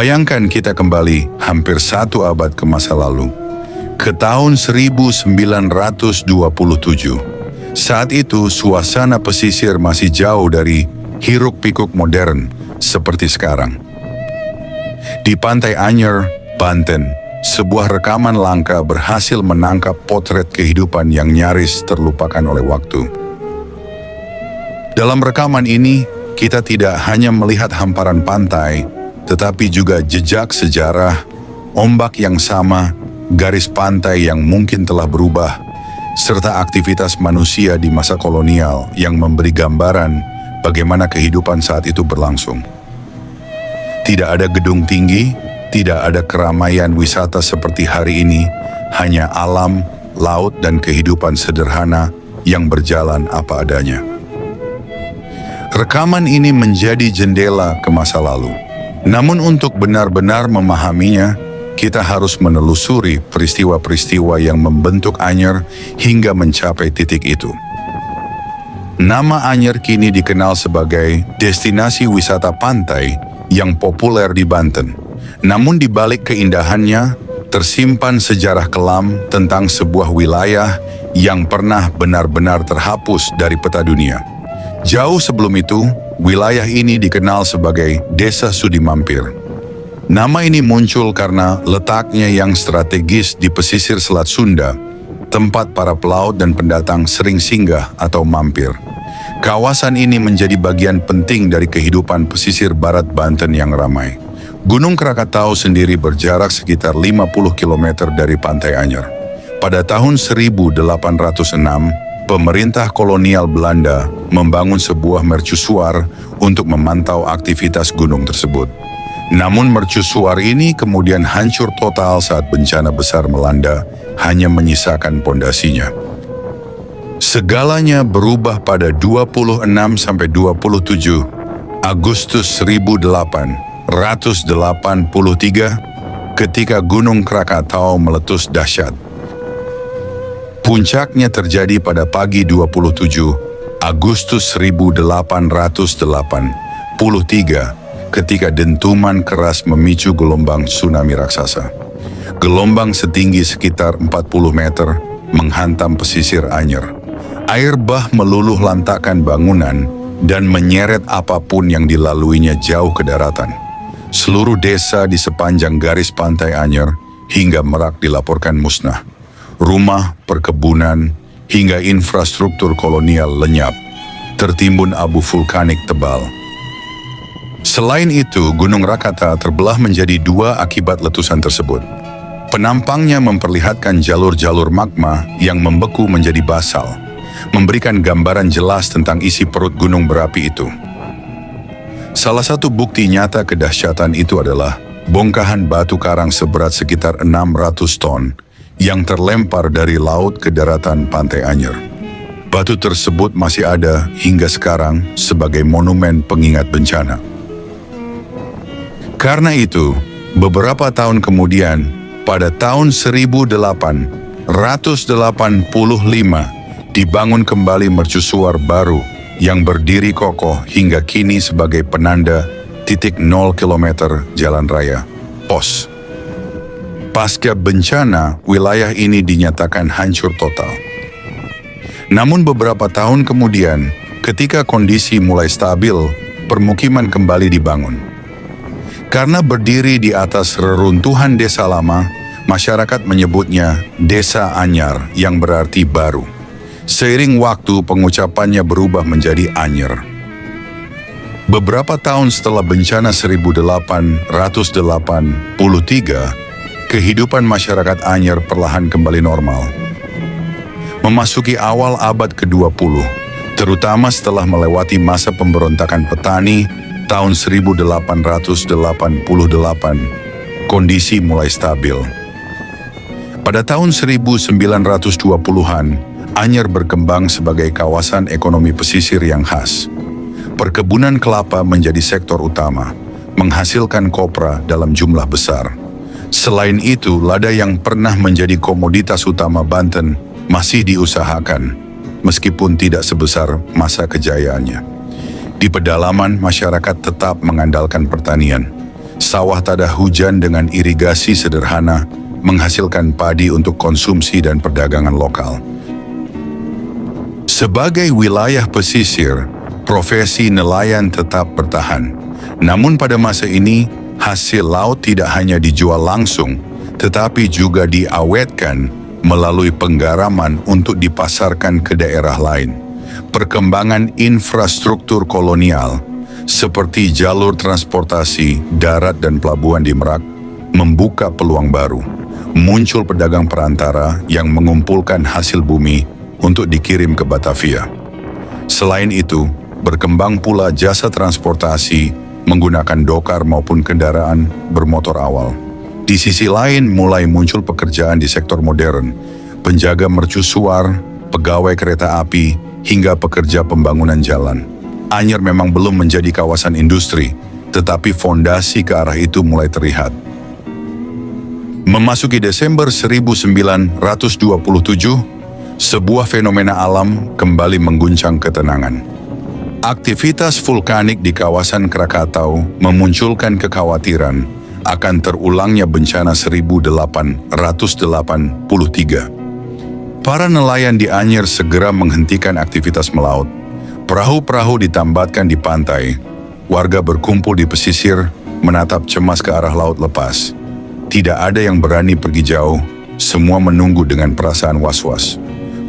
Bayangkan kita kembali hampir 1 abad ke masa lalu, ke tahun 1927. Saat itu suasana pesisir masih jauh dari hiruk-pikuk modern seperti sekarang. Di Pantai Anyer, Banten, sebuah rekaman langka berhasil menangkap potret kehidupan yang nyaris terlupakan oleh waktu. Dalam rekaman ini, kita tidak hanya melihat hamparan pantai, tetapi juga jejak sejarah, ombak yang sama, garis pantai yang mungkin telah berubah, serta aktivitas manusia di masa kolonial yang memberi gambaran bagaimana kehidupan saat itu berlangsung. Tidak ada gedung tinggi, tidak ada keramaian wisata seperti hari ini, hanya alam, laut, dan kehidupan sederhana yang berjalan apa adanya. Rekaman ini menjadi jendela ke masa lalu. Namun untuk benar-benar memahaminya, kita harus menelusuri peristiwa-peristiwa yang membentuk Anyer hingga mencapai titik itu. Nama Anyer kini dikenal sebagai destinasi wisata pantai yang populer di Banten. Namun di balik keindahannya, tersimpan sejarah kelam tentang sebuah wilayah yang pernah benar-benar terhapus dari peta dunia. Jauh sebelum itu, wilayah ini dikenal sebagai Desa Sudimampir. Nama ini muncul karena letaknya yang strategis di pesisir Selat Sunda, tempat para pelaut dan pendatang sering singgah atau mampir. Kawasan ini menjadi bagian penting dari kehidupan pesisir barat Banten yang ramai. Gunung Krakatau sendiri berjarak sekitar 50 km dari Pantai Anyer. Pada tahun 1806, pemerintah kolonial Belanda membangun sebuah mercusuar untuk memantau aktivitas gunung tersebut. Namun mercusuar ini kemudian hancur total saat bencana besar melanda, hanya menyisakan pondasinya. Segalanya berubah pada 26–27 Agustus 1883 ketika Gunung Krakatau meletus dahsyat. Puncaknya terjadi pada pagi 27 Agustus 1883 ketika dentuman keras memicu gelombang tsunami raksasa. Gelombang setinggi sekitar 40 meter menghantam pesisir Anyer. Air bah meluluh lantakkan bangunan dan menyeret apapun yang dilaluinya jauh ke daratan. Seluruh desa di sepanjang garis Pantai Anyer hingga Merak dilaporkan musnah. Rumah, perkebunan, hingga infrastruktur kolonial lenyap, tertimbun abu vulkanik tebal. Selain itu, Gunung Rakata terbelah menjadi 2 akibat letusan tersebut. Penampangnya memperlihatkan jalur-jalur magma yang membeku menjadi basal, memberikan gambaran jelas tentang isi perut gunung berapi itu. Salah satu bukti nyata kedahsyatan itu adalah bongkahan batu karang seberat sekitar 600 ton yang terlempar dari laut ke daratan Pantai Anyer. Batu tersebut masih ada hingga sekarang sebagai monumen pengingat bencana. Karena itu, beberapa tahun kemudian, pada tahun 1885, dibangun kembali mercusuar baru yang berdiri kokoh hingga kini sebagai penanda titik 0 km jalan raya, POS. Pasca bencana, wilayah ini dinyatakan hancur total. Namun beberapa tahun kemudian, ketika kondisi mulai stabil, permukiman kembali dibangun. Karena berdiri di atas reruntuhan desa lama, masyarakat menyebutnya Desa Anyar yang berarti baru. Seiring waktu, pengucapannya berubah menjadi Anyer. Beberapa tahun setelah bencana 1883, kehidupan masyarakat Anyer perlahan kembali normal. Memasuki awal abad ke-20, terutama setelah melewati masa pemberontakan petani tahun 1888, kondisi mulai stabil. Pada tahun 1920-an, Anyer berkembang sebagai kawasan ekonomi pesisir yang khas. Perkebunan kelapa menjadi sektor utama, menghasilkan kopra dalam jumlah besar. Selain itu, lada yang pernah menjadi komoditas utama Banten masih diusahakan, meskipun tidak sebesar masa kejayaannya. Di pedalaman, masyarakat tetap mengandalkan pertanian. Sawah tada hujan dengan irigasi sederhana menghasilkan padi untuk konsumsi dan perdagangan lokal. Sebagai wilayah pesisir, profesi nelayan tetap bertahan. Namun pada masa ini, hasil laut tidak hanya dijual langsung, tetapi juga diawetkan melalui penggaraman untuk dipasarkan ke daerah lain. Perkembangan infrastruktur kolonial, seperti jalur transportasi, darat dan pelabuhan di Merak, membuka peluang baru. Muncul pedagang perantara yang mengumpulkan hasil bumi untuk dikirim ke Batavia. Selain itu, berkembang pula jasa transportasi menggunakan dokar maupun kendaraan bermotor awal. Di sisi lain, mulai muncul pekerjaan di sektor modern, penjaga mercusuar, pegawai kereta api, hingga pekerja pembangunan jalan. Anyer memang belum menjadi kawasan industri, tetapi fondasi ke arah itu mulai terlihat. Memasuki Desember 1927, sebuah fenomena alam kembali mengguncang ketenangan. Aktivitas vulkanik di kawasan Krakatau memunculkan kekhawatiran akan terulangnya bencana 1883. Para nelayan di Anyer segera menghentikan aktivitas melaut. Perahu-perahu ditambatkan di pantai. Warga berkumpul di pesisir, menatap cemas ke arah laut lepas. Tidak ada yang berani pergi jauh, semua menunggu dengan perasaan was-was.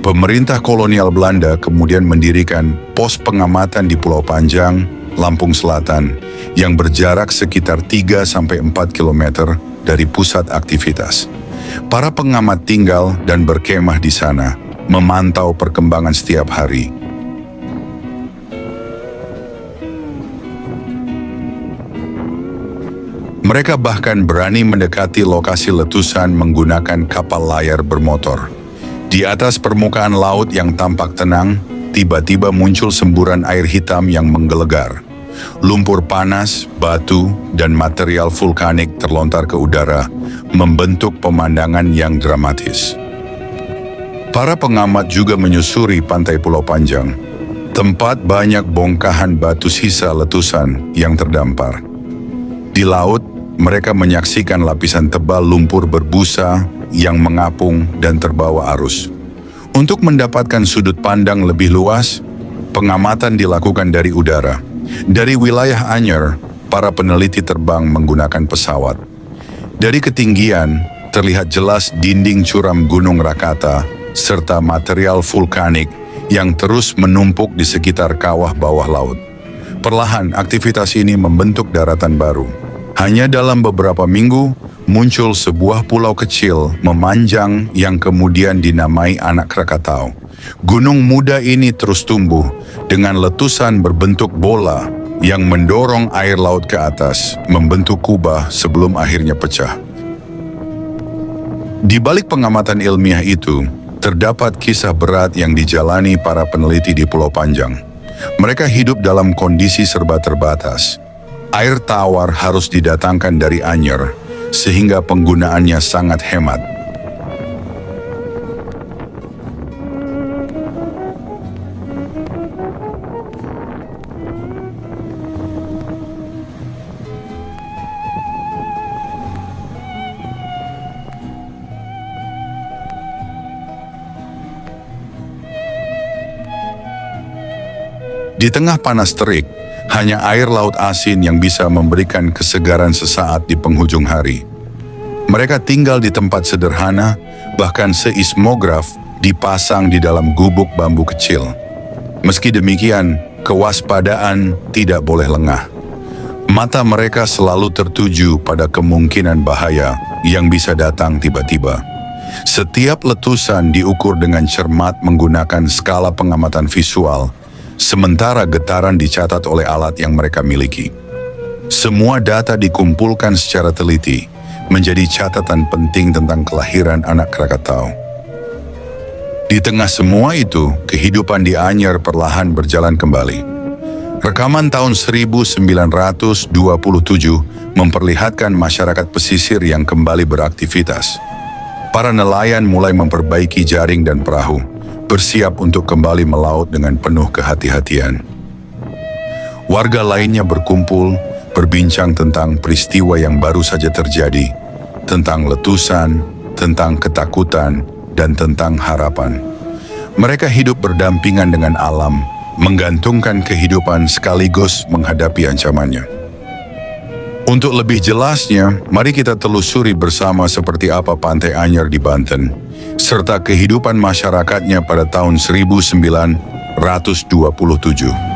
Pemerintah kolonial Belanda kemudian mendirikan pos pengamatan di Pulau Panjang, Lampung Selatan, yang berjarak sekitar 3-4 km dari pusat aktivitas. Para pengamat tinggal dan berkemah di sana, memantau perkembangan setiap hari. Mereka bahkan berani mendekati lokasi letusan menggunakan kapal layar bermotor. Di atas permukaan laut yang tampak tenang, tiba-tiba muncul semburan air hitam yang menggelegar. Lumpur panas, batu, dan material vulkanik terlontar ke udara, membentuk pemandangan yang dramatis. Para pengamat juga menyusuri pantai Pulau Panjang, tempat banyak bongkahan batu sisa letusan yang terdampar. Di laut, mereka menyaksikan lapisan tebal lumpur berbusa yang mengapung dan terbawa arus. Untuk mendapatkan sudut pandang lebih luas, pengamatan dilakukan dari udara. Dari wilayah Anyer, para peneliti terbang menggunakan pesawat. Dari ketinggian, terlihat jelas dinding curam Gunung Rakata serta material vulkanik yang terus menumpuk di sekitar kawah bawah laut. Perlahan, aktivitas ini membentuk daratan baru. Hanya dalam beberapa minggu, muncul sebuah pulau kecil memanjang yang kemudian dinamai Anak Krakatau. Gunung muda ini terus tumbuh dengan letusan berbentuk bola yang mendorong air laut ke atas, membentuk kubah sebelum akhirnya pecah. Di balik pengamatan ilmiah itu, terdapat kisah berat yang dijalani para peneliti di Pulau Panjang. Mereka hidup dalam kondisi serba terbatas. Air tawar harus didatangkan dari Anyer, sehingga penggunaannya sangat hemat. Di tengah panas terik, hanya air laut asin yang bisa memberikan kesegaran sesaat di penghujung hari. Mereka tinggal di tempat sederhana, bahkan seismograf dipasang di dalam gubuk bambu kecil. Meski demikian, kewaspadaan tidak boleh lengah. Mata mereka selalu tertuju pada kemungkinan bahaya yang bisa datang tiba-tiba. Setiap letusan diukur dengan cermat menggunakan skala pengamatan visual, sementara getaran dicatat oleh alat yang mereka miliki. Semua data dikumpulkan secara teliti, menjadi catatan penting tentang kelahiran Anak Krakatau. Di tengah semua itu, kehidupan di Anyer perlahan berjalan kembali. Rekaman tahun 1927 memperlihatkan masyarakat pesisir yang kembali beraktivitas. Para nelayan mulai memperbaiki jaring dan perahu, bersiap untuk kembali melaut dengan penuh kehati-hatian. Warga lainnya berkumpul, berbincang tentang peristiwa yang baru saja terjadi, tentang letusan, tentang ketakutan, dan tentang harapan. Mereka hidup berdampingan dengan alam, menggantungkan kehidupan sekaligus menghadapi ancamannya. Untuk lebih jelasnya, mari kita telusuri bersama seperti apa Pantai Anyer di Banten, serta kehidupan masyarakatnya pada tahun 1927.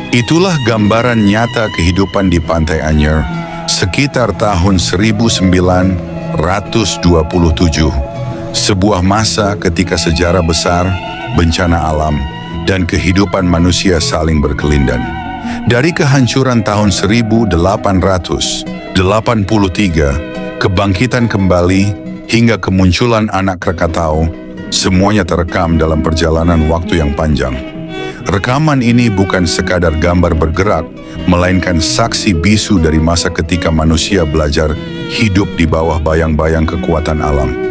Itulah gambaran nyata kehidupan di Pantai Anyer sekitar tahun 1927. Sebuah masa ketika sejarah besar, bencana alam, dan kehidupan manusia saling berkelindan. Dari kehancuran tahun 1883, kebangkitan kembali, hingga kemunculan anak Krakatau, semuanya terekam dalam perjalanan waktu yang panjang. Rekaman ini bukan sekadar gambar bergerak, melainkan saksi bisu dari masa ketika manusia belajar hidup di bawah bayang-bayang kekuatan alam.